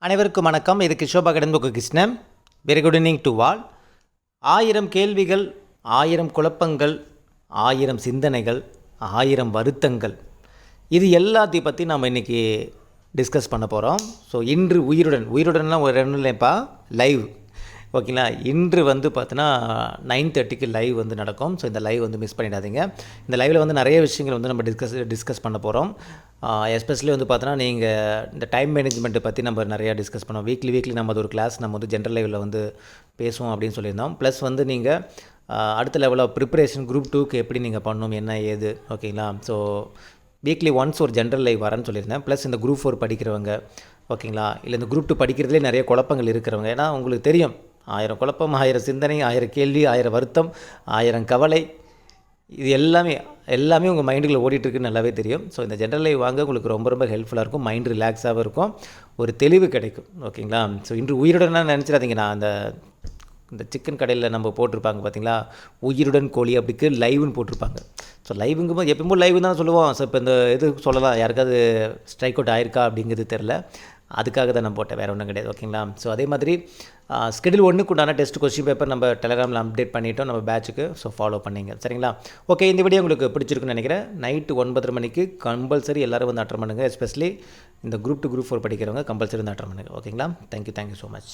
அனைவருக்கும் வணக்கம். இது கிஷோபா கடன்புக்கு Krishnan. Very good evening to all. 1000 கேள்விகள், 1000 குழப்பங்கள், 1000 சிந்தனைகள், 1000 வருத்தங்கள், இது எல்லாத்தையும் பற்றி நம்ம இன்றைக்கி டிஸ்கஸ் பண்ண போகிறோம். ஸோ இன்று உயிருடன்லாம் ஒரு 2 இல்லைப்பா லைவ், ஓகேங்களா. இன்று பார்த்தோன்னா 9:30க்கு லைவ் நடக்கும். ஸோ இந்த லைவ் மிஸ் பண்ணிடாதீங்க. இந்த லைவில் நிறைய விஷயங்கள் நம்ம டிஸ்கஸ் பண்ண போகிறோம். எஸ்பெஷலி பார்த்தோன்னா நீங்கள் இந்த டைம் மேனேஜ்மெண்ட்டை பற்றி நம்ம நிறையா டிஸ்கஸ் பண்ணோம். வீக்லி நம்ம அது ஒரு கிளாஸ் நம்ம ஜென்ரல் லைவில் பேசுவோம் அப்படின்னு சொல்லியிருந்தோம். ப்ளஸ் நீங்கள் அடுத்த லெவலில் ப்ரிப்பரேஷன் குரூப் 2க்கு எப்படி நீங்கள் பண்ணணும், என்ன ஏது, ஓகேங்களா. ஸோ வீக்லி ஒன்ஸ் ஒரு ஜென்ரல் லைவ் வரேன்னு சொல்லியிருந்தேன். ப்ளஸ் இந்த குரூப் 4 படிக்கிறவங்க, ஓகேங்களா, இல்லை இந்த குரூப் 2 படிக்கிறதுலே நிறைய குழப்பங்கள் இருக்கிறவங்க. ஏன்னா உங்களுக்கு தெரியும், 1000 குழப்பம், 1000 சிந்தனை, 1000 கேள்வி, 1000 வருத்தம், 1000 கவலை, இது எல்லாமே உங்கள் மைண்டுக்குள்ளே ஓடிட்டுருக்குன்னு நல்லாவே தெரியும். ஸோ இந்த ஜென்ரல் லைவ் வாங்க உங்களுக்கு ரொம்ப ஹெல்ப்ஃபுல்லாக இருக்கும். மைண்ட் ரிலாக்ஸாகவும் இருக்கும், ஒரு தெளிவு கிடைக்கும், ஓகேங்களா. ஸோ இன்று உயிருடன் நினச்சிடாதீங்க. நான் இந்த சிக்கன் கடையில் நம்ம போட்டிருப்பாங்க பார்த்தீங்களா, உயிருடன் கோழி அப்படிக்கு லைவ்னு போட்டிருப்பாங்க. ஸோ லைவுங்கும்போது எப்பவும் லைவ் தான் சொல்லுவோம். ஸோ இப்போ இந்த இது சொல்லலாம், யாருக்காவது ஸ்ட்ரைக் அவுட் ஆயிருக்கா அப்படிங்கிறது தெரில, அதுக்காக தான் நான் போட்டேன், வேறு ஒன்றும் கிடையாது, ஓகேங்களா. ஸோ அதே மாதிரி ஸ்கெடியூல் 1க்கு உண்டான டெஸ்ட் கொஸ்டின் பேப்பர் நம்ம டெலகிராமில் அப்டேட் பண்ணிட்டோம் நம்ம பேட்சுக்கு. ஸோ ஃபாலோ பண்ணிங்க, சரிங்களா. ஓகே, இந்த வீடியோ உங்களுக்கு பிடிச்சிருக்குன்னு நினைக்கிறேன். நைட்டு 9:30 மணிக்கு கம்பல்சரி எல்லோரும் அட்டன் பண்ணுங்கள். எஸ்பெஷலி இந்த குரூப் 2 குரூப் 4 படிக்கிறவங்க கம்பல்சரி அட்டன் பண்ணுங்கள், ஓகேங்களா. Thank you so much.